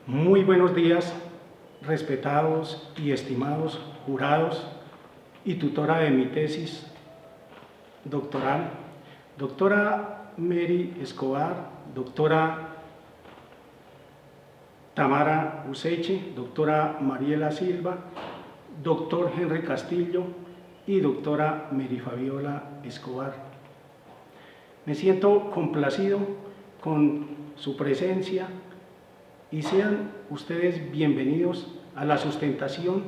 Muy buenos días, respetados y estimados jurados y tutora de mi tesis doctoral, doctora Mary Escobar, doctora Tamara Useche, doctora Mariela Silva, doctor Henry Castillo y doctora Mary Fabiola Escobar. Me siento complacido con su presencia y sean ustedes bienvenidos a la sustentación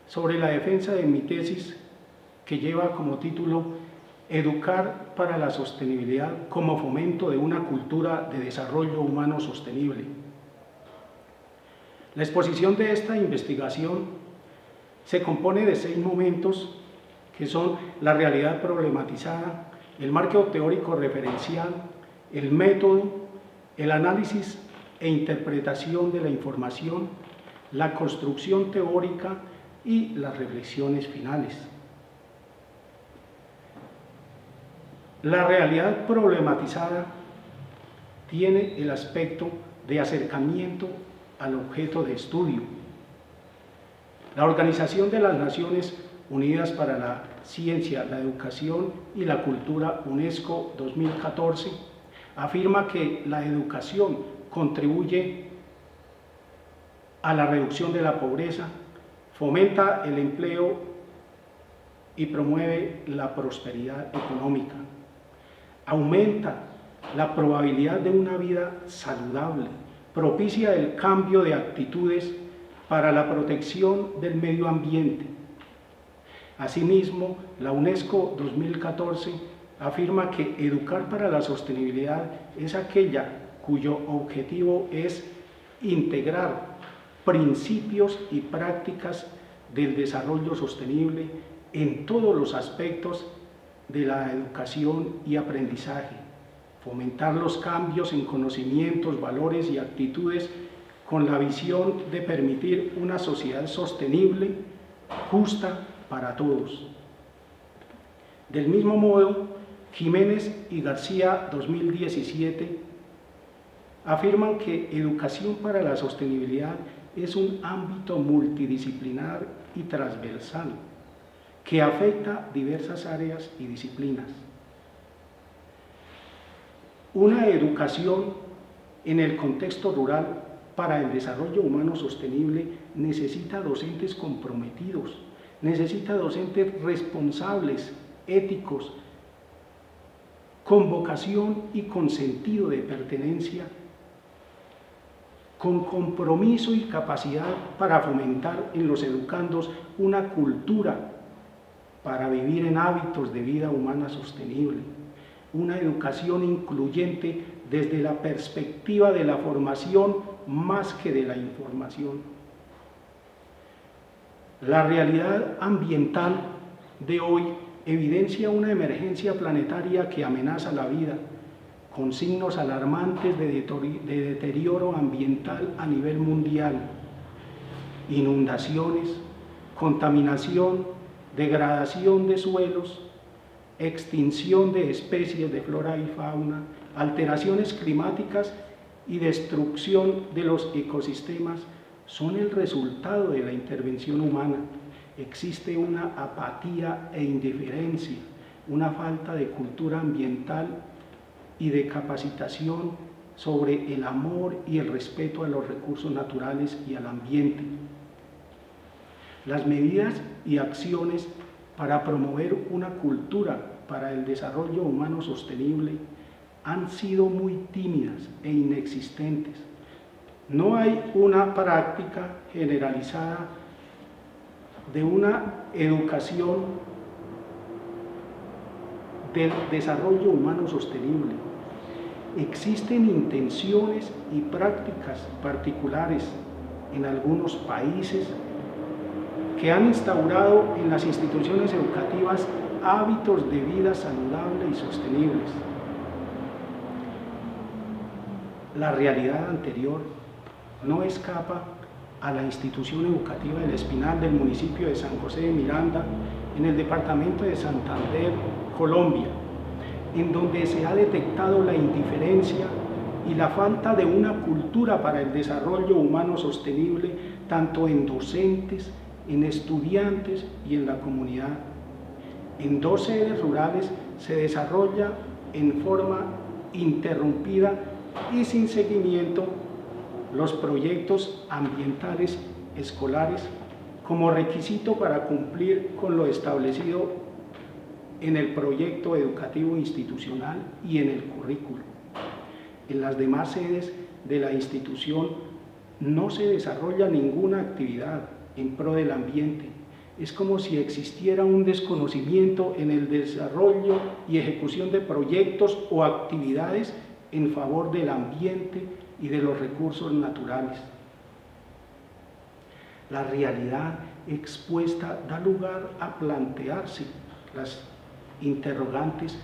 sobre la defensa de mi tesis que lleva como título Educar para la sostenibilidad como fomento de una cultura de desarrollo humano sostenible. La exposición de esta investigación se compone de 6 momentos que son la realidad problematizada, el marco teórico referencial, el método, el análisis e interpretación de la información, la construcción teórica y las reflexiones finales. La realidad problematizada tiene el aspecto de acercamiento al objeto de estudio. La Organización de las Naciones Unidas para la Ciencia, la Educación y la Cultura, UNESCO 2014, afirma que la educación contribuye a la reducción de la pobreza, fomenta el empleo y promueve la prosperidad económica, aumenta la probabilidad de una vida saludable, propicia el cambio de actitudes para la protección del medio ambiente. Asimismo, la UNESCO 2014 afirma que educar para la sostenibilidad es aquella cuyo objetivo es integrar principios y prácticas del desarrollo sostenible en todos los aspectos de la educación y aprendizaje, fomentar los cambios en conocimientos, valores y actitudes con la visión de permitir una sociedad sostenible, justa para todos. Del mismo modo, Jiménez y García 2017 afirman que educación para la sostenibilidad es un ámbito multidisciplinar y transversal que afecta diversas áreas y disciplinas. Una educación en el contexto rural para el desarrollo humano sostenible necesita docentes comprometidos, necesita docentes responsables, éticos, con vocación y con sentido de pertenencia, con compromiso y capacidad para fomentar en los educandos una cultura para vivir en hábitos de vida humana sostenible, una educación incluyente desde la perspectiva de la formación más que de la información. La realidad ambiental de hoy evidencia una emergencia planetaria que amenaza la vida, con signos alarmantes de deterioro ambiental a nivel mundial, inundaciones, contaminación, degradación de suelos, extinción de especies de flora y fauna, alteraciones climáticas y destrucción de los ecosistemas son el resultado de la intervención humana. Existe una apatía e indiferencia, una falta de cultura ambiental y de capacitación sobre el amor y el respeto a los recursos naturales y al ambiente. Las medidas y acciones para promover una cultura para el desarrollo humano sostenible han sido muy tímidas e inexistentes. No hay una práctica generalizada de una educación del desarrollo humano sostenible. Existen intenciones y prácticas particulares en algunos países que han instaurado en las instituciones educativas hábitos de vida saludable y sostenibles. La realidad anterior no escapa a la institución educativa del Espinal del municipio de San José de Miranda, en el departamento de Santander, Colombia, en donde se ha detectado la indiferencia y la falta de una cultura para el desarrollo humano sostenible, tanto en docentes, en estudiantes y en la comunidad. En 2 sedes rurales se desarrolla en forma interrumpida y sin seguimiento los proyectos ambientales escolares como requisito para cumplir con lo establecido en el proyecto educativo institucional y en el currículo. En las demás sedes de la institución no se desarrolla ninguna actividad en pro del ambiente. Es como si existiera un desconocimiento en el desarrollo y ejecución de proyectos o actividades en favor del ambiente y de los recursos naturales. La realidad expuesta da lugar a plantearse las interrogantes: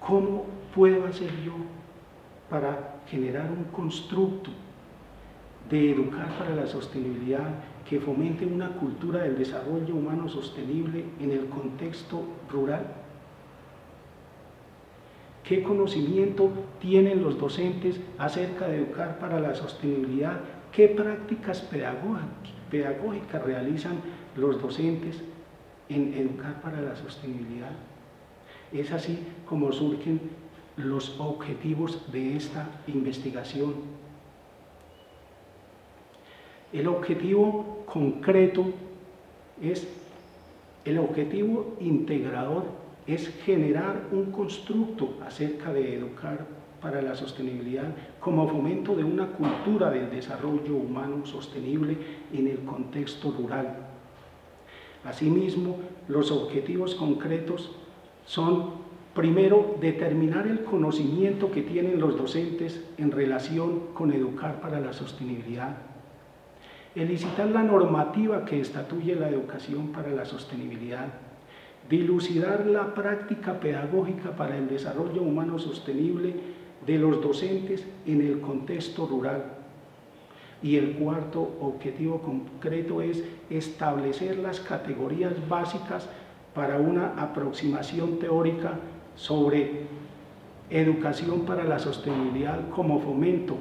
¿cómo puedo hacer yo para generar un constructo de educar para la sostenibilidad que fomente una cultura del desarrollo humano sostenible en el contexto rural? ¿Qué conocimiento tienen los docentes acerca de educar para la sostenibilidad? ¿Qué prácticas pedagógicas realizan los docentes en educar para la sostenibilidad? Es así como surgen los objetivos de esta investigación. El objetivo concreto el objetivo integrador es generar un constructo acerca de educar para la sostenibilidad como fomento de una cultura del desarrollo humano sostenible en el contexto rural. Asimismo, los objetivos concretos son: primero, determinar el conocimiento que tienen los docentes en relación con educar para la sostenibilidad. Elicitar la normativa que estatuye la educación para la sostenibilidad. Dilucidar la práctica pedagógica para el desarrollo humano sostenible de los docentes en el contexto rural. Y el cuarto objetivo concreto es establecer las categorías básicas para una aproximación teórica sobre educación para la sostenibilidad como fomento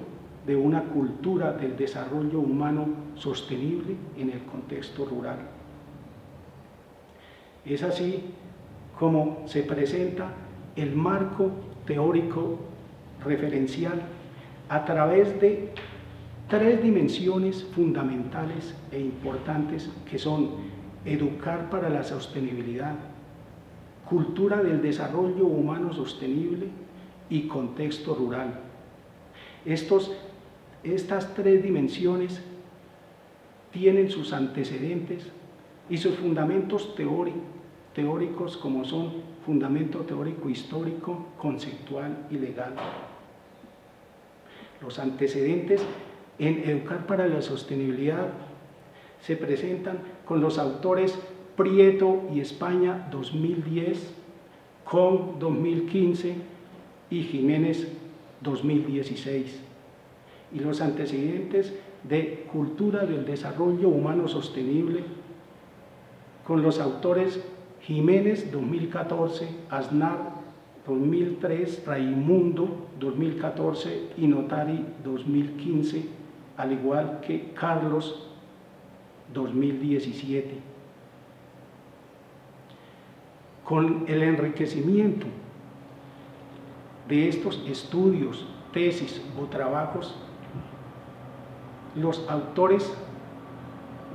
de una cultura del desarrollo humano sostenible en el contexto rural. Es así como se presenta el marco teórico referencial a través de 3 dimensiones fundamentales e importantes que son: educar para la sostenibilidad, cultura del desarrollo humano sostenible y contexto rural. Estas 3 dimensiones tienen sus antecedentes y sus fundamentos teóricos, como son fundamento teórico histórico, conceptual y legal. Los antecedentes en educar para la sostenibilidad se presentan con los autores Prieto y España 2010, Kong 2015 y Jiménez 2016. Y los antecedentes de cultura del desarrollo humano sostenible con los autores Jiménez 2014, Aznar 2003, Raimundo 2014 y Notari 2015, al igual que Carlos 2017. Con el enriquecimiento de estos estudios, tesis o trabajos, los autores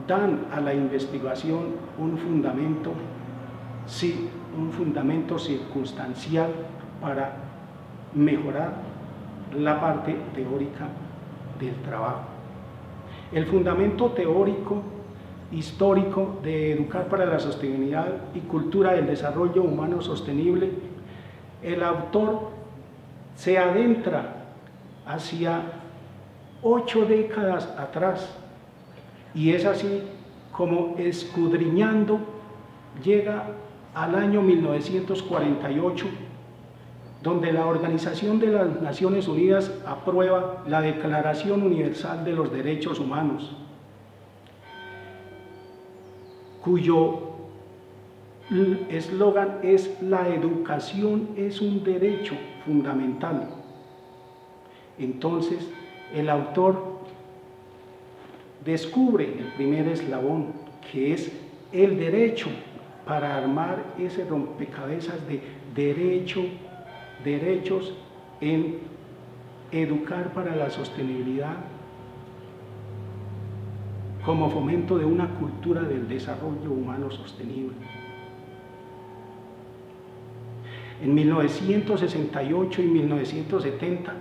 dan a la investigación un fundamento circunstancial para mejorar la parte teórica del trabajo. El fundamento teórico histórico de educar para la sostenibilidad y cultura del desarrollo humano sostenible, el autor se adentra hacia 8 décadas atrás, y es así como, escudriñando, llega al año 1948, donde la Organización de las Naciones Unidas aprueba la Declaración Universal de los Derechos Humanos, cuyo eslogan es: la educación es un derecho fundamental. Entonces, el autor descubre el primer eslabón, que es el derecho, para armar ese rompecabezas de derechos en educar para la sostenibilidad como fomento de una cultura del desarrollo humano sostenible. En 1968 y 1970,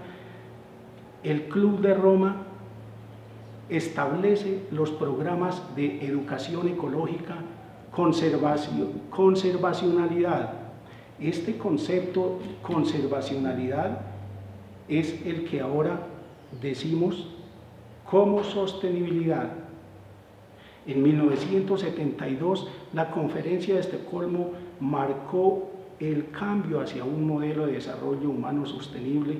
el Club de Roma establece los programas de educación ecológica, conservacionalidad. Este concepto, conservacionalidad, es el que ahora decimos como sostenibilidad. En 1972, la Conferencia de Estocolmo marcó el cambio hacia un modelo de desarrollo humano sostenible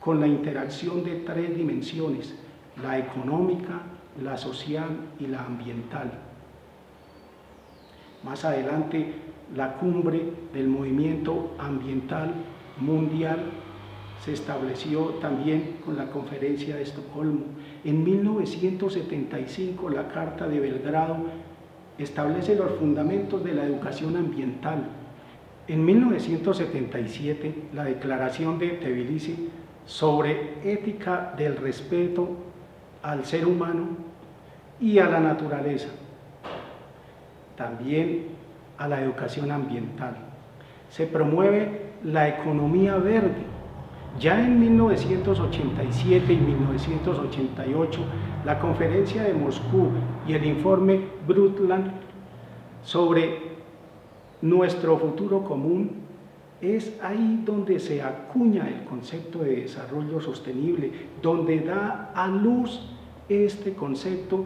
con la interacción de tres dimensiones: la económica, la social y la ambiental. Más adelante, la cumbre del movimiento ambiental mundial se estableció también con la Conferencia de Estocolmo. En 1975, la Carta de Belgrado establece los fundamentos de la educación ambiental. En 1977, la Declaración de Tbilisi sobre ética del respeto al ser humano y a la naturaleza, también a la educación ambiental. Se promueve la economía verde. Ya en 1987 y 1988, la Conferencia de Moscú y el informe Brundtland sobre nuestro futuro común, es ahí donde se acuña el concepto de desarrollo sostenible, donde da a luz este concepto,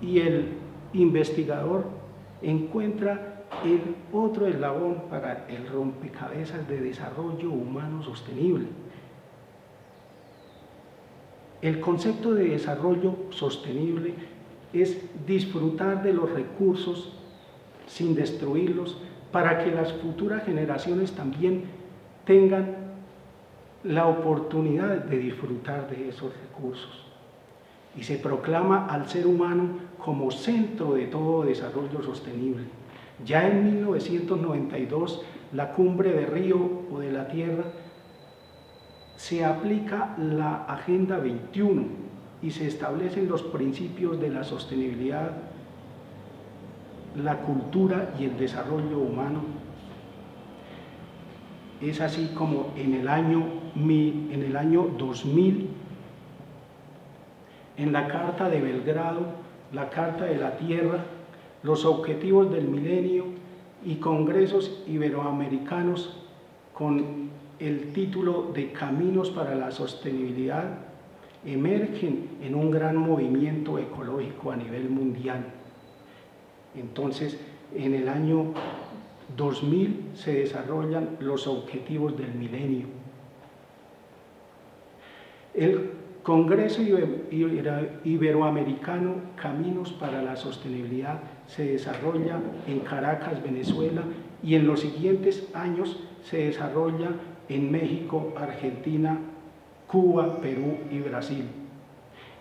y el investigador encuentra el otro eslabón para el rompecabezas de desarrollo humano sostenible. El concepto de desarrollo sostenible es disfrutar de los recursos sin destruirlos, para que las futuras generaciones también tengan la oportunidad de disfrutar de esos recursos. Y se proclama al ser humano como centro de todo desarrollo sostenible. Ya en 1992, la Cumbre de Río o de la Tierra, se aplica la Agenda 21 y se establecen los principios de la sostenibilidad, la cultura y el desarrollo humano. Es así como en el año 2000, en la Carta de Belgrado, la Carta de la Tierra, los Objetivos del Milenio y congresos iberoamericanos con el título de Caminos para la Sostenibilidad, emergen en un gran movimiento ecológico a nivel mundial. Entonces, en el año 2000 se desarrollan los Objetivos del Milenio. El Congreso Iberoamericano Caminos para la Sostenibilidad se desarrolla en Caracas, Venezuela, y en los siguientes años se desarrolla en México, Argentina, Cuba, Perú y Brasil.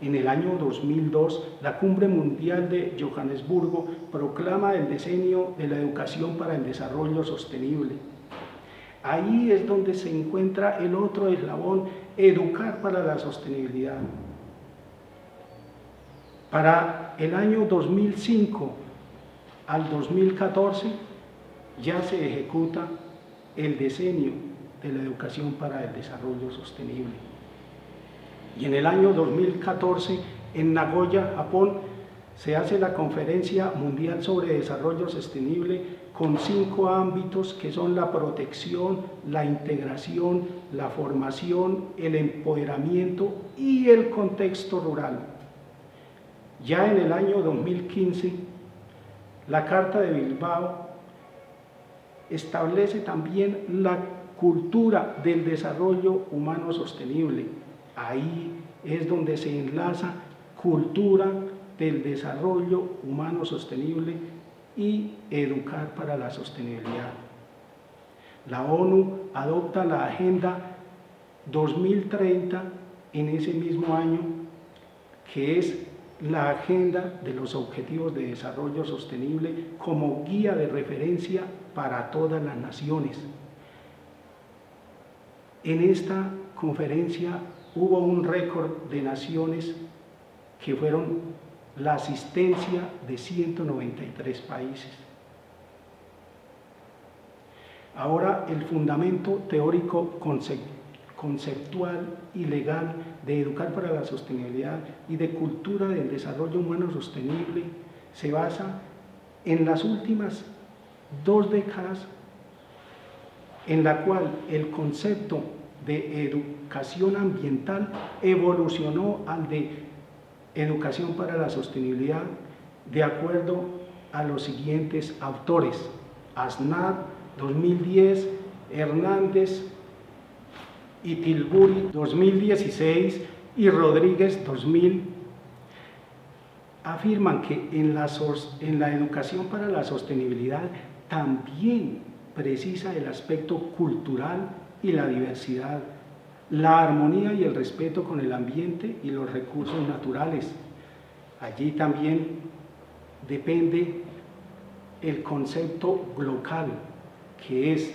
En el año 2002, la Cumbre Mundial de Johannesburgo proclama el decenio de la educación para el desarrollo sostenible. Ahí es donde se encuentra el otro eslabón: educar para la sostenibilidad. Para el año 2005 al 2014 ya se ejecuta el decenio de la educación para el desarrollo sostenible. Y en el año 2014, en Nagoya, Japón, se hace la Conferencia Mundial sobre Desarrollo Sostenible con 5 ámbitos que son la protección, la integración, la formación, el empoderamiento y el contexto rural. Ya en el año 2015, la Carta de Bilbao establece también la cultura del desarrollo humano sostenible. Ahí es donde se enlaza cultura del desarrollo humano sostenible y educar para la sostenibilidad. La ONU adopta la Agenda 2030 en ese mismo año, que es la Agenda de los Objetivos de Desarrollo Sostenible como guía de referencia para todas las naciones. En esta conferencia hubo un récord de naciones que fueron la asistencia de 193 países. Ahora, el fundamento teórico conceptual y legal de Educar para la Sostenibilidad y de Cultura del Desarrollo Humano Sostenible se basa en las últimas 2 décadas, en la cual el concepto de educación ambiental evolucionó al de educación para la sostenibilidad, de acuerdo a los siguientes autores: Aznar 2010, Hernández y Tilbury 2016 y Rodríguez 2000, afirman que en la educación para la sostenibilidad también precisa el aspecto cultural y la diversidad, la armonía y el respeto con el ambiente y los recursos naturales. Allí también depende el concepto local, que es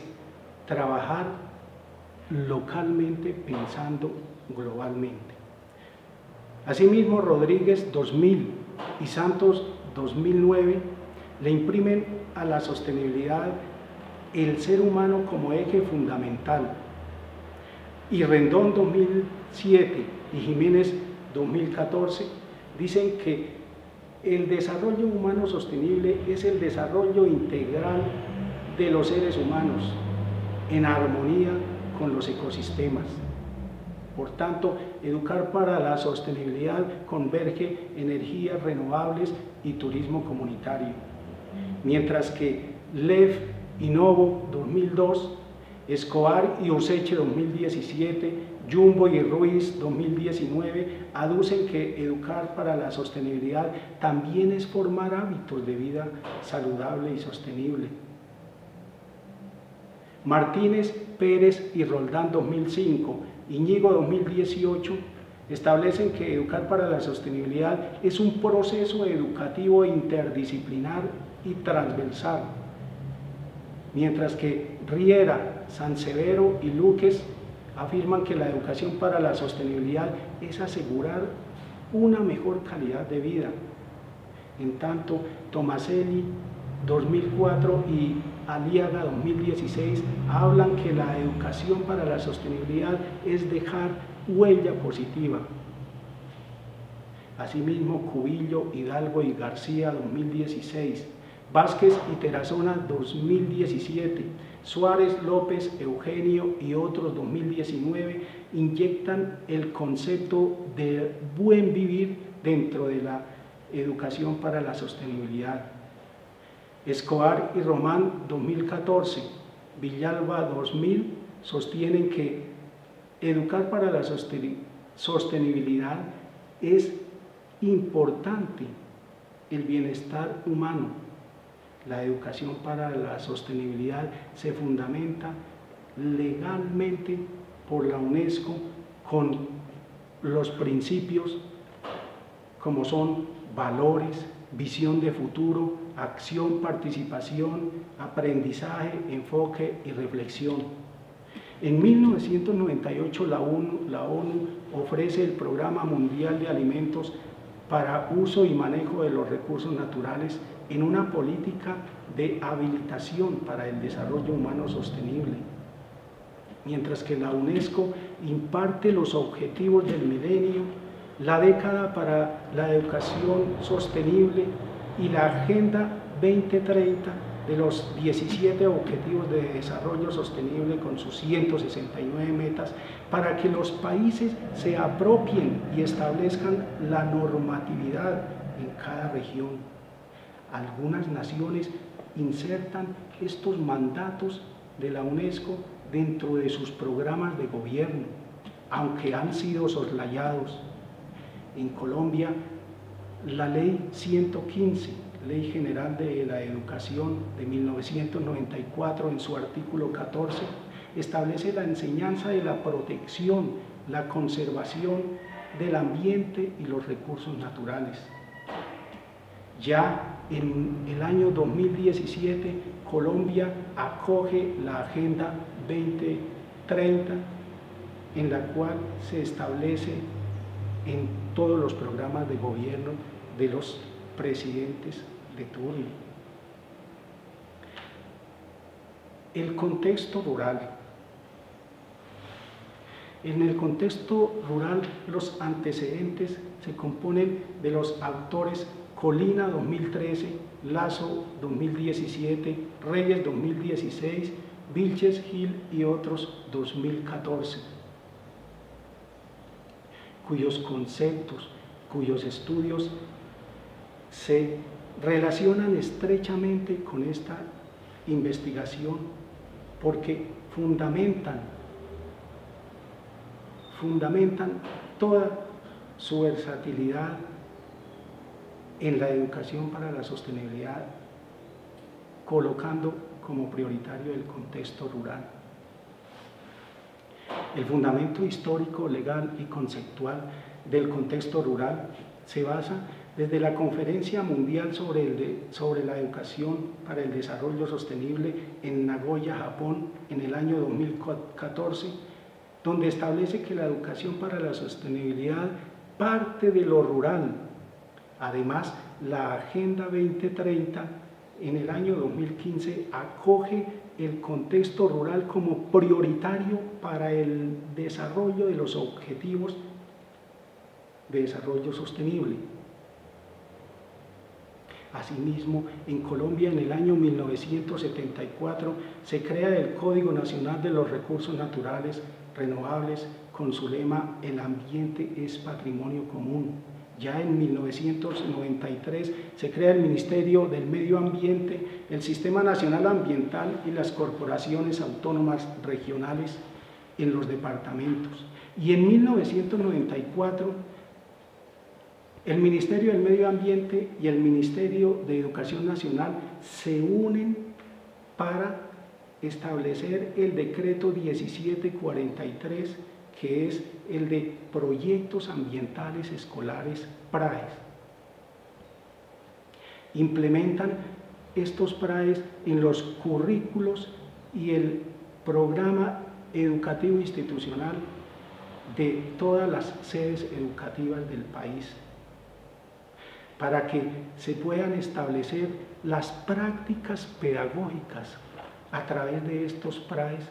trabajar localmente pensando globalmente. Asimismo, Rodríguez 2000 y Santos 2009 le imprimen a la sostenibilidad el ser humano como eje fundamental, y Rendón 2007 y Jiménez 2014 dicen que el desarrollo humano sostenible es el desarrollo integral de los seres humanos en armonía con los ecosistemas. Por tanto, educar para la sostenibilidad converge energías renovables y turismo comunitario, mientras que Lev y Novo 2002, Escobar y Useche 2017, Jumbo y Ruiz 2019 aducen que educar para la sostenibilidad también es formar hábitos de vida saludable y sostenible. Martínez, Pérez y Roldán 2005, Iñigo 2018 establecen que educar para la sostenibilidad es un proceso educativo interdisciplinar y transversal, mientras que Riera, Sansevero y Luques afirman que la educación para la sostenibilidad es asegurar una mejor calidad de vida. En tanto, Tomaselli 2004 y Aliaga 2016 hablan que la educación para la sostenibilidad es dejar huella positiva. Asimismo, Cubillo, Hidalgo y García 2016, Vázquez y Tarazona 2017, Suárez, López, Eugenio y otros 2019 inyectan el concepto de buen vivir dentro de la educación para la sostenibilidad. Escobar y Román 2014, Villalba 2000 sostienen que educar para la sostenibilidad es importante el bienestar humano. La educación para la sostenibilidad se fundamenta legalmente por la UNESCO con los principios como son valores, visión de futuro, acción, participación, aprendizaje, enfoque y reflexión. En 1998 la ONU ofrece el Programa Mundial de Alimentos para uso y manejo de los recursos naturales en una política de habilitación para el desarrollo humano sostenible, mientras que la UNESCO imparte los objetivos del milenio, la década para la educación sostenible y la Agenda 2030 de los 17 Objetivos de Desarrollo Sostenible con sus 169 metas, para que los países se apropien y establezcan la normatividad en cada región. Algunas naciones insertan estos mandatos de la UNESCO dentro de sus programas de gobierno, aunque han sido soslayados. En Colombia, la Ley 115, Ley General de la Educación de 1994, en su artículo 14, establece la enseñanza de la protección la conservación del ambiente y los recursos naturales. Ya en el año 2017, Colombia acoge la Agenda 2030, en la cual se establece en todos los programas de gobierno de los presidentes de turno. El contexto rural. En el contexto rural, los antecedentes se componen de los autores Colina 2013, Lazo 2017, Reyes 2016, Vilches, Gil y otros 2014, cuyos conceptos, cuyos estudios se relacionan estrechamente con esta investigación porque fundamentan toda su versatilidad en la educación para la sostenibilidad, colocando como prioritario el contexto rural. El fundamento histórico, legal y conceptual del contexto rural se basa desde la Conferencia Mundial sobre la Educación para el Desarrollo Sostenible en Nagoya, Japón, en el año 2014, donde establece que la educación para la sostenibilidad parte de lo rural. Además, la Agenda 2030 en el año 2015 acoge el contexto rural como prioritario para el desarrollo de los objetivos de desarrollo sostenible. Asimismo, en Colombia en el año 1974 se crea el Código Nacional de los Recursos Naturales Renovables con su lema "El ambiente es patrimonio común". Ya en 1993 se crea el Ministerio del Medio Ambiente, el Sistema Nacional Ambiental y las corporaciones autónomas regionales en los departamentos. Y en 1994 el Ministerio del Medio Ambiente y el Ministerio de Educación Nacional se unen para establecer el decreto 1743, que es el de proyectos ambientales escolares PRAES. Implementan estos PRAES en los currículos y el programa educativo institucional de todas las sedes educativas del país, para que se puedan establecer las prácticas pedagógicas a través de estos PRAES.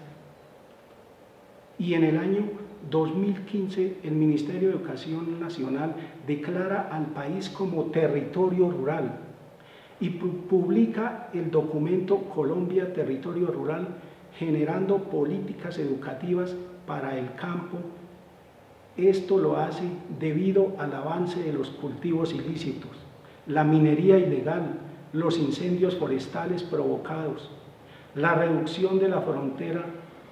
Y en el año 2015 el Ministerio de Educación Nacional declara al país como territorio rural y publica el documento Colombia Territorio Rural, generando políticas educativas para el campo. Esto lo hace debido al avance de los cultivos ilícitos, la minería ilegal, los incendios forestales provocados, la reducción de la frontera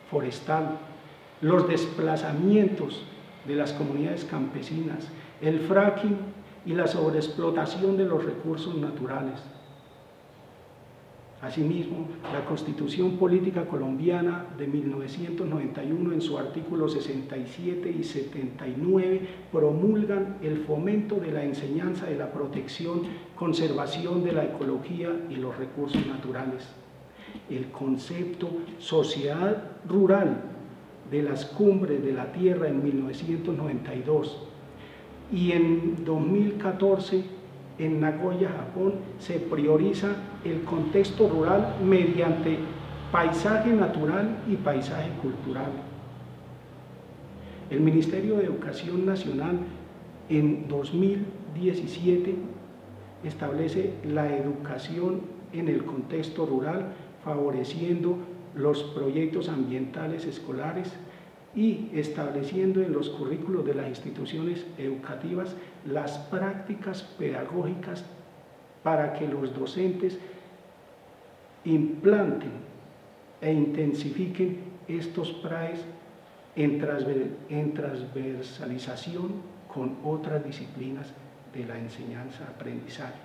forestal, los desplazamientos de las comunidades campesinas, el fracking y la sobreexplotación de los recursos naturales. Asimismo, la Constitución Política Colombiana de 1991, en su artículo 67 y 79, promulgan el fomento de la enseñanza de la protección, conservación de la ecología y los recursos naturales. El concepto sociedad rural de las cumbres de la tierra en 1992 y en 2014 en Nagoya, Japón, se prioriza el contexto rural mediante paisaje natural y paisaje cultural. El Ministerio de Educación Nacional en 2017 establece la educación en el contexto rural, favoreciendo los proyectos ambientales escolares y estableciendo en los currículos de las instituciones educativas las prácticas pedagógicas para que los docentes implanten e intensifiquen estos PRAES en transversalización con otras disciplinas de la enseñanza-aprendizaje.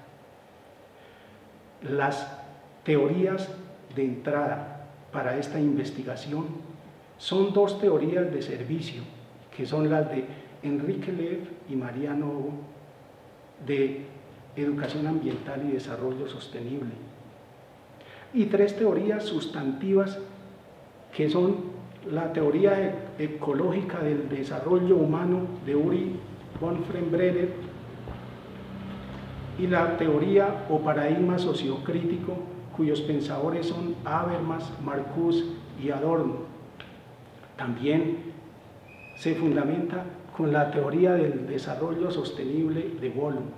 Las teorías de entrada para esta investigación son dos teorías de servicio que son las de Enrique Lev y María Novo, de Educación Ambiental y Desarrollo Sostenible. Y 3 teorías sustantivas, que son la teoría ecológica del desarrollo humano de Uri von Frembrenner y la teoría o paradigma sociocrítico, cuyos pensadores son Habermas, Marcuse y Adorno. También se fundamenta con la teoría del desarrollo sostenible de Bollum.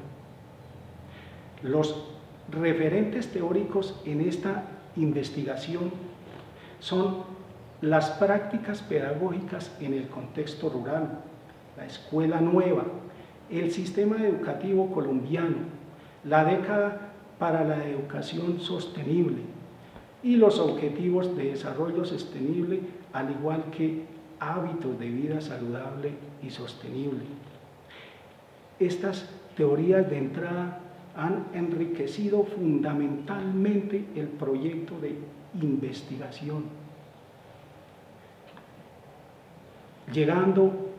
Los referentes teóricos en esta investigación son las prácticas pedagógicas en el contexto rural, la escuela nueva, el sistema educativo colombiano, la década para la educación sostenible y los objetivos de desarrollo sostenible, al igual que hábitos de vida saludable y sostenible. Estas teorías de entrada han enriquecido fundamentalmente el proyecto de investigación. Llegando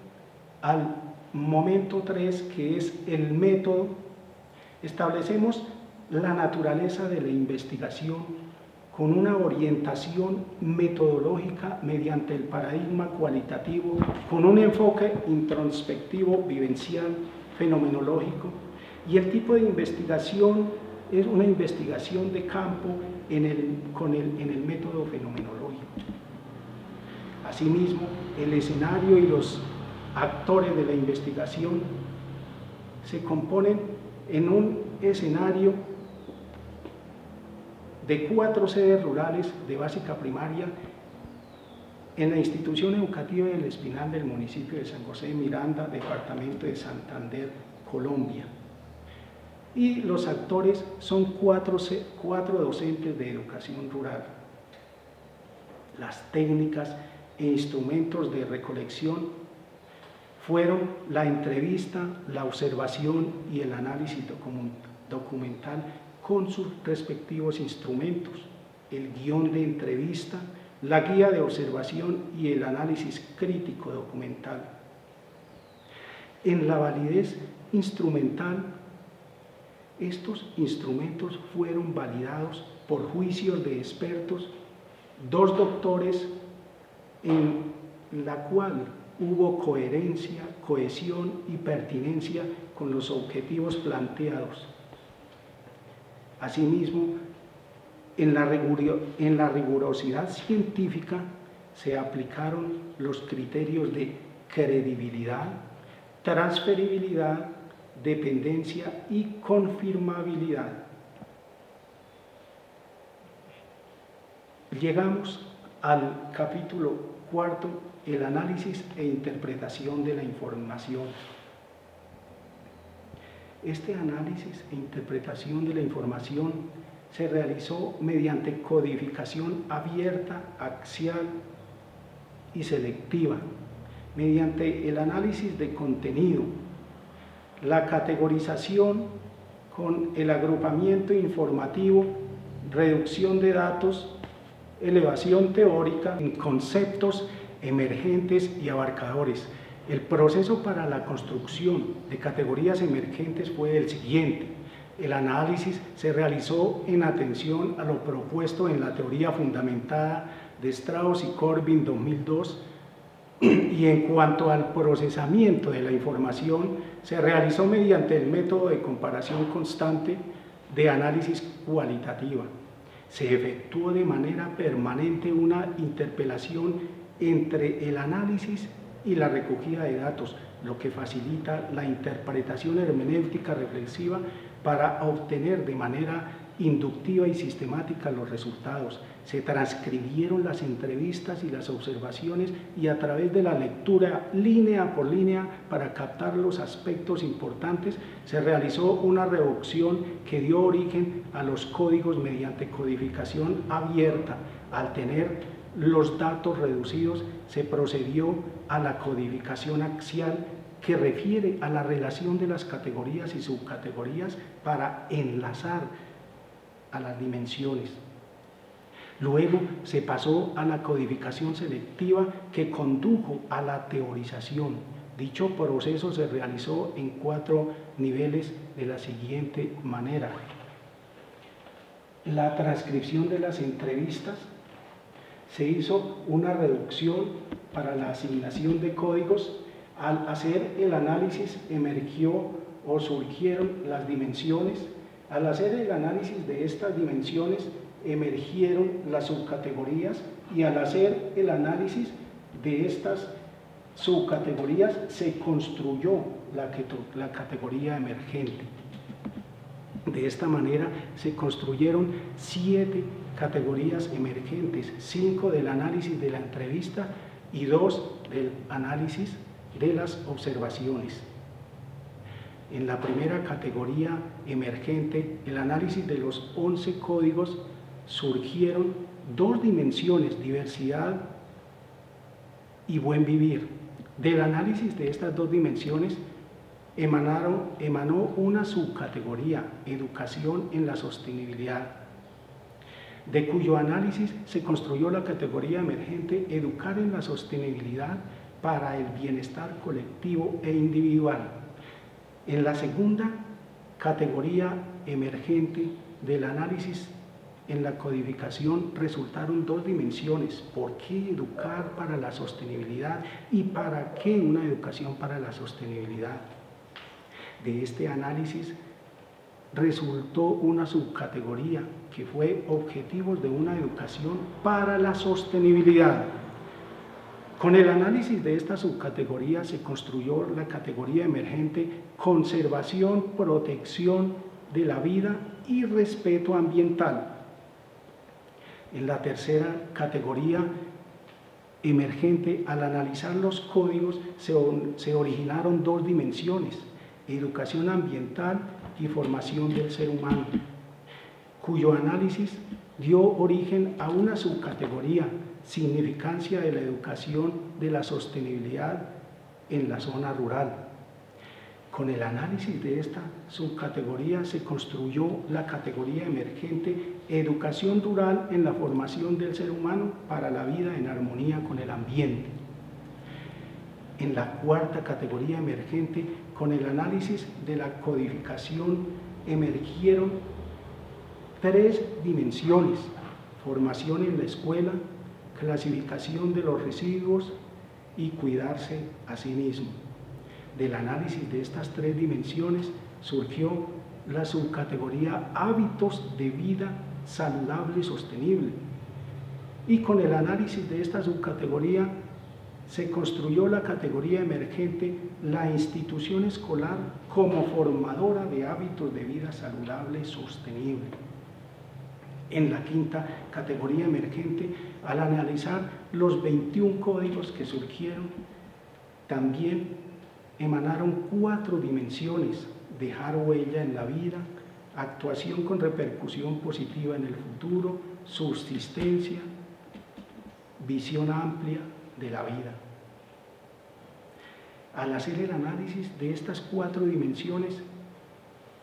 al momento 3, que es el método, establecemos la naturaleza de la investigación con una orientación metodológica mediante el paradigma cualitativo, con un enfoque introspectivo, vivencial, fenomenológico, y el tipo de investigación es una investigación de campo en el método fenomenológico. Asimismo, el escenario y los actores de la investigación se componen en un escenario de 4 sedes rurales de básica primaria en la institución educativa del Espinal del municipio de San José de Miranda, departamento de Santander, Colombia. Y los actores son 4 docentes de educación rural. Las técnicas e instrumentos de recolección fueron la entrevista, la observación y el análisis documental con sus respectivos instrumentos, el guión de entrevista, la guía de observación y el análisis crítico documental. En la validez instrumental, estos instrumentos fueron validados por juicios de expertos, 2 doctores, en la cual hubo coherencia, cohesión y pertinencia con los objetivos planteados. Asimismo, en la rigurosidad científica se aplicaron los criterios de credibilidad, transferibilidad, dependencia y confirmabilidad. Llegamos al capítulo 4, el análisis e interpretación de la información. Este análisis e interpretación de la información se realizó mediante codificación abierta, axial y selectiva, mediante el análisis de contenido, la categorización con el agrupamiento informativo, reducción de datos, elevación teórica en conceptos emergentes y abarcadores. El proceso para la construcción de categorías emergentes fue el siguiente. El análisis se realizó en atención a lo propuesto en la teoría fundamentada de Strauss y Corbin 2002, y en cuanto al procesamiento de la información, se realizó mediante el método de comparación constante de análisis cualitativa. Se efectuó de manera permanente una interpelación entre el análisis y la recogida de datos, lo que facilita la interpretación hermenéutica reflexiva para obtener de manera inductiva y sistemática los resultados. Se transcribieron las entrevistas y las observaciones y a través de la lectura línea por línea para captar los aspectos importantes, se realizó una reducción que dio origen a los códigos mediante codificación abierta. Al tener los datos reducidos, se procedió a la codificación axial, que refiere a la relación de las categorías y subcategorías para enlazar a las dimensiones. Luego se pasó a la codificación selectiva que condujo a la teorización. Dicho proceso se realizó en 4 niveles de la siguiente manera. La transcripción de las entrevistas, se hizo una reducción para la asignación de códigos. Al hacer el análisis emergió o surgieron las dimensiones. Al hacer el análisis de estas dimensiones emergieron las subcategorías, y al hacer el análisis de estas subcategorías se construyó la categoría emergente. De esta manera se construyeron 7 categorías emergentes, 5 del análisis de la entrevista y 2 del análisis de las observaciones. En la primera categoría emergente, el análisis de los 11 códigos, surgieron 2 dimensiones, diversidad y buen vivir. Del análisis de estas 2 dimensiones emanó una subcategoría, educación en la sostenibilidad, de cuyo análisis se construyó la categoría emergente, educar en la sostenibilidad para el bienestar colectivo e individual. En la segunda categoría emergente del análisis en la codificación resultaron 2 dimensiones: ¿por qué educar para la sostenibilidad y para qué una educación para la sostenibilidad? De este análisis resultó una subcategoría que fue objetivos de una educación para la sostenibilidad. Con el análisis de esta subcategoría se construyó la categoría emergente conservación, protección de la vida y respeto ambiental. En la tercera categoría emergente, al analizar los códigos, se originaron 2 dimensiones: educación ambiental y formación del ser humano, cuyo análisis dio origen a una subcategoría, significancia de la educación de la sostenibilidad en la zona rural. Con el análisis de esta subcategoría se construyó la categoría emergente, educación rural en la formación del ser humano para la vida en armonía con el ambiente. En la cuarta categoría emergente, con el análisis de la codificación, emergieron 3 dimensiones: formación en la escuela, clasificación de los residuos y cuidarse a sí mismo. Del análisis de estas 3 dimensiones surgió la subcategoría hábitos de vida saludable y sostenible. Y con el análisis de esta subcategoría se construyó la categoría emergente, la institución escolar como formadora de hábitos de vida saludable y sostenible. En la quinta categoría emergente, al analizar los 21 códigos que surgieron, también emanaron 4 dimensiones: dejar huella en la vida, actuación con repercusión positiva en el futuro, subsistencia, visión amplia de la vida. Al hacer el análisis de estas 4 dimensiones,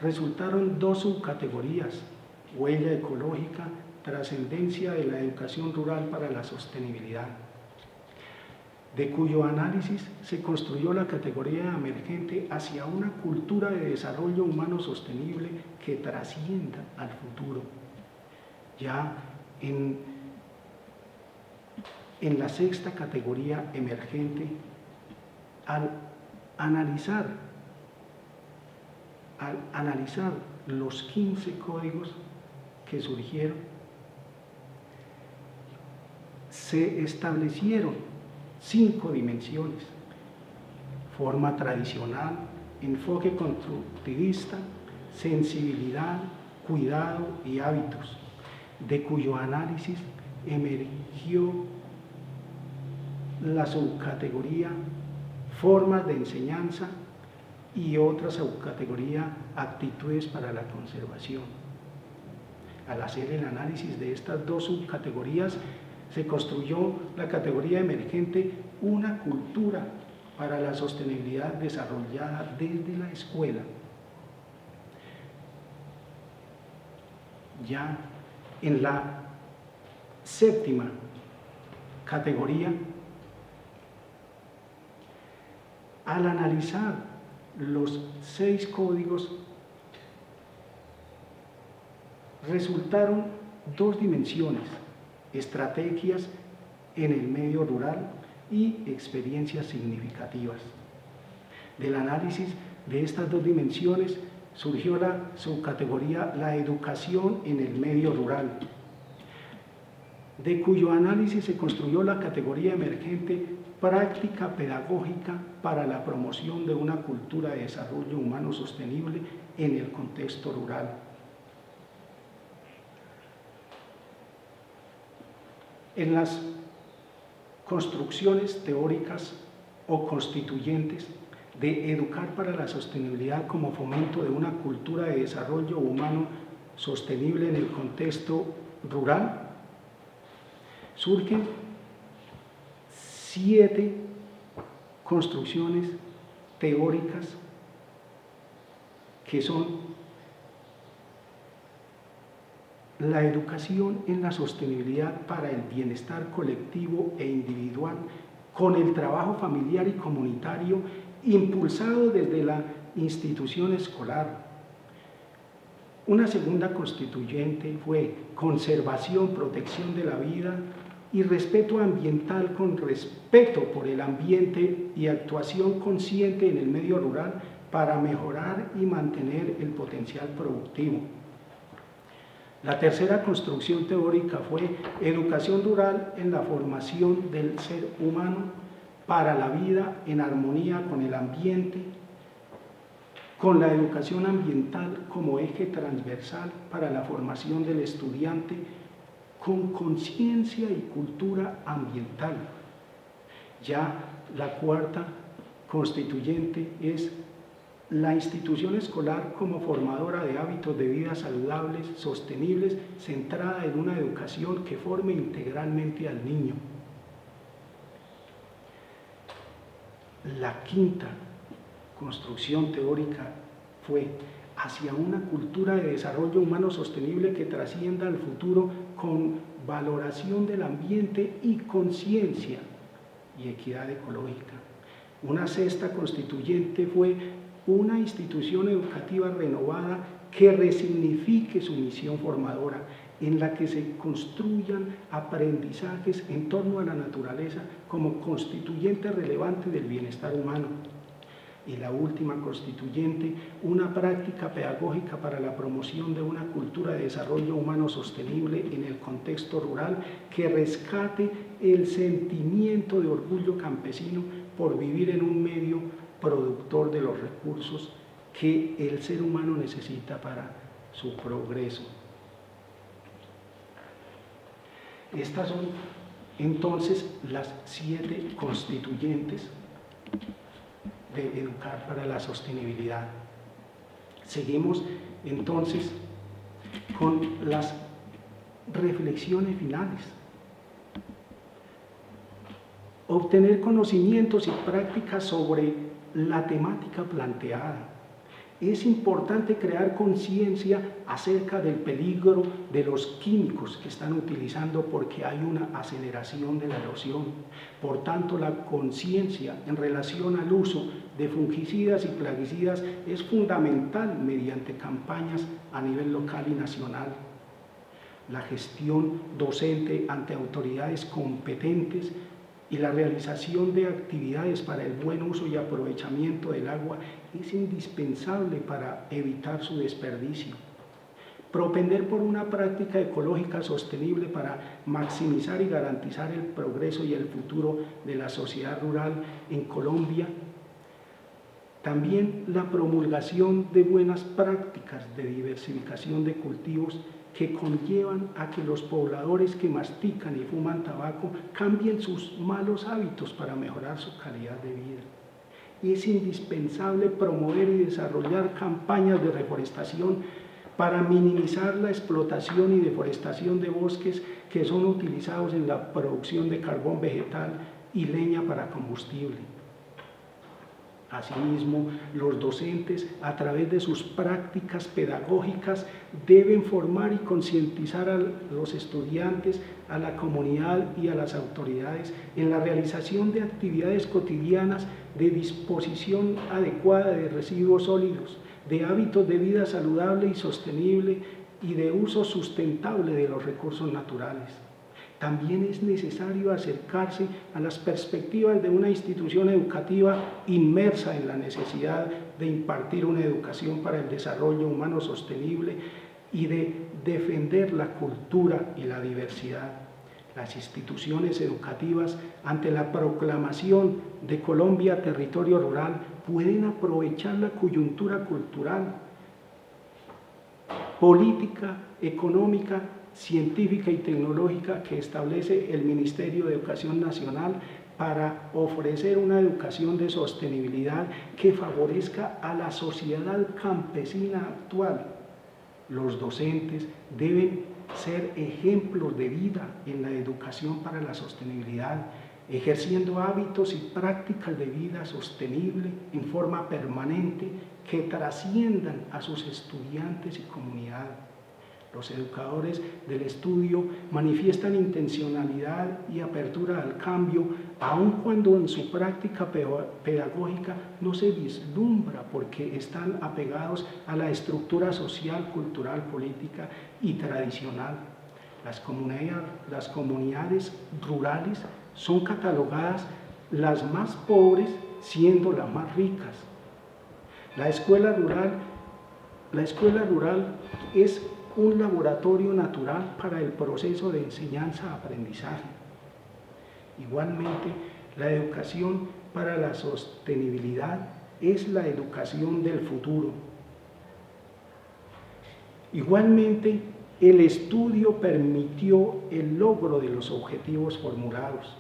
resultaron 2 subcategorías: huella ecológica, trascendencia de la educación rural para la sostenibilidad, de cuyo análisis se construyó la categoría emergente hacia una cultura de desarrollo humano sostenible que trascienda al futuro. Ya en la sexta categoría emergente, al analizar los 15 códigos que surgieron, se establecieron 5 dimensiones: forma tradicional, enfoque constructivista, sensibilidad, cuidado y hábitos, de cuyo análisis emergió la subcategoría formas de enseñanza y otra subcategoría actitudes para la conservación. Al hacer el análisis de estas 2 subcategorías, se construyó la categoría emergente, una cultura para la sostenibilidad desarrollada desde la escuela. Ya en la Séptima categoría, al analizar los 6 códigos, resultaron 2 dimensiones: estrategias en el medio rural y experiencias significativas. Del análisis de estas 2 dimensiones surgió la subcategoría la educación en el medio rural, de cuyo análisis se construyó la categoría emergente práctica pedagógica para la promoción de una cultura de desarrollo humano sostenible en el contexto rural. En las construcciones teóricas o constituyentes de educar para la sostenibilidad como fomento de una cultura de desarrollo humano sostenible en el contexto rural, surgen 7 construcciones teóricas que son la educación en la sostenibilidad para el bienestar colectivo e individual, con el trabajo familiar y comunitario impulsado desde la institución escolar. Una segunda constituyente fue conservación, protección de la vida y respeto ambiental, con respeto por el ambiente y actuación consciente en el medio rural para mejorar y mantener el potencial productivo. La tercera construcción teórica fue educación rural en la formación del ser humano para la vida en armonía con el ambiente, con la educación ambiental como eje transversal para la formación del estudiante con conciencia y cultura ambiental. Ya la cuarta constituyente es la institución escolar como formadora de hábitos de vida saludables, sostenibles, centrada en una educación que forme integralmente al niño. La quinta construcción teórica fue hacia una cultura de desarrollo humano sostenible que trascienda al futuro con valoración del ambiente y conciencia y equidad ecológica. Una sexta constituyente fue una institución educativa renovada que resignifique su misión formadora, en la que se construyan aprendizajes en torno a la naturaleza como constituyente relevante del bienestar humano. Y la última constituyente, una práctica pedagógica para la promoción de una cultura de desarrollo humano sostenible en el contexto rural que rescate el sentimiento de orgullo campesino por vivir en un medio productor de los recursos que el ser humano necesita para su progreso. Estas son entonces las 7 constituyentes de educar para la sostenibilidad. Seguimos entonces con las reflexiones finales. Obtener conocimientos y prácticas sobre la temática planteada. Es importante crear conciencia acerca del peligro de los químicos que están utilizando, porque hay una aceleración de la erosión. Por tanto, la conciencia en relación al uso de fungicidas y plaguicidas es fundamental mediante campañas a nivel local y nacional. La gestión docente ante autoridades competentes y la realización de actividades para el buen uso y aprovechamiento del agua es indispensable para evitar su desperdicio. Propender por una práctica ecológica sostenible para maximizar y garantizar el progreso y el futuro de la sociedad rural en Colombia. También la promulgación de buenas prácticas de diversificación de cultivos que conllevan a que los pobladores que mastican y fuman tabaco cambien sus malos hábitos para mejorar su calidad de vida. Es indispensable promover y desarrollar campañas de reforestación para minimizar la explotación y deforestación de bosques que son utilizados en la producción de carbón vegetal y leña para combustible. Asimismo, los docentes, a través de sus prácticas pedagógicas, deben formar y concientizar a los estudiantes, a la comunidad y a las autoridades en la realización de actividades cotidianas de disposición adecuada de residuos sólidos, de hábitos de vida saludable y sostenible y de uso sustentable de los recursos naturales. También es necesario acercarse a las perspectivas de una institución educativa inmersa en la necesidad de impartir una educación para el desarrollo humano sostenible y de defender la cultura y la diversidad. Las instituciones educativas, ante la proclamación de Colombia territorio rural, pueden aprovechar la coyuntura cultural, política, económica, científica y tecnológica que establece el Ministerio de Educación Nacional para ofrecer una educación de sostenibilidad que favorezca a la sociedad campesina actual. Los docentes deben ser ejemplos de vida en la educación para la sostenibilidad, ejerciendo hábitos y prácticas de vida sostenible en forma permanente que trasciendan a sus estudiantes y comunidad. Los educadores del estudio manifiestan intencionalidad y apertura al cambio, aun cuando en su práctica pedagógica no se vislumbra porque están apegados a la estructura social, cultural, política y tradicional. Las comunidades rurales son catalogadas las más pobres siendo las más ricas. La escuela rural es un laboratorio natural para el proceso de enseñanza-aprendizaje. Igualmente, la educación para la sostenibilidad es la educación del futuro. Igualmente, el estudio permitió el logro de los objetivos formulados.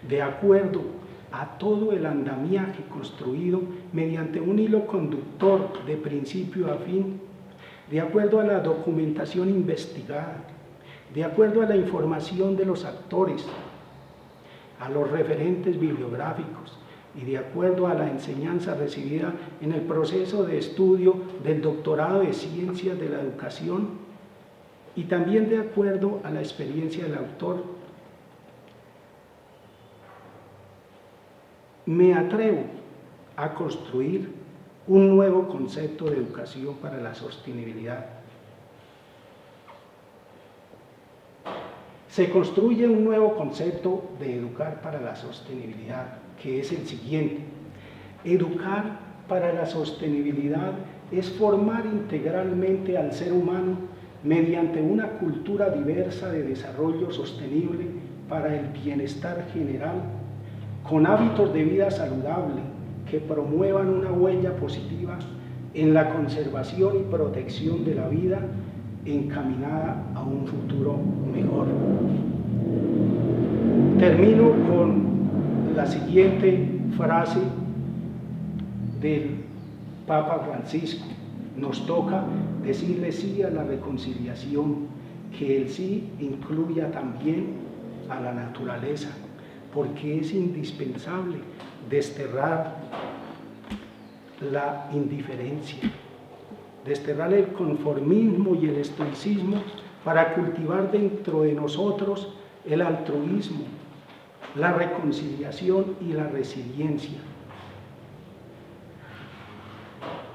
De acuerdo a todo el andamiaje construido mediante un hilo conductor de principio a fin, de acuerdo a la documentación investigada, de acuerdo a la información de los actores, a los referentes bibliográficos y de acuerdo a la enseñanza recibida en el proceso de estudio del doctorado de Ciencias de la Educación y también de acuerdo a la experiencia del autor, me atrevo a construir un nuevo concepto de educación para la sostenibilidad. Se construye un nuevo concepto de educar para la sostenibilidad, que es el siguiente. Educar para la sostenibilidad es formar integralmente al ser humano mediante una cultura diversa de desarrollo sostenible para el bienestar general, con hábitos de vida saludable que promuevan una huella positiva en la conservación y protección de la vida encaminada a un futuro mejor. Termino con la siguiente frase del Papa Francisco. Nos toca decirle sí a la reconciliación, que el sí incluya también a la naturaleza, porque es indispensable desterrar la indiferencia, desterrar el conformismo y el estoicismo para cultivar dentro de nosotros el altruismo, la reconciliación y la resiliencia.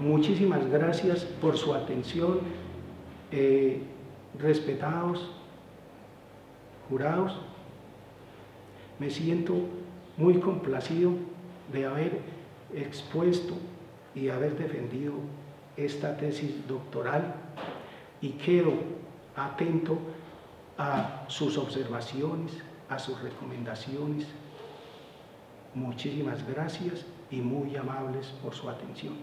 Muchísimas gracias por su atención, respetados jurados. Me siento muy complacido de haber expuesto y haber defendido esta tesis doctoral y quedo atento a sus observaciones, a sus recomendaciones. Muchísimas gracias y muy amables por su atención.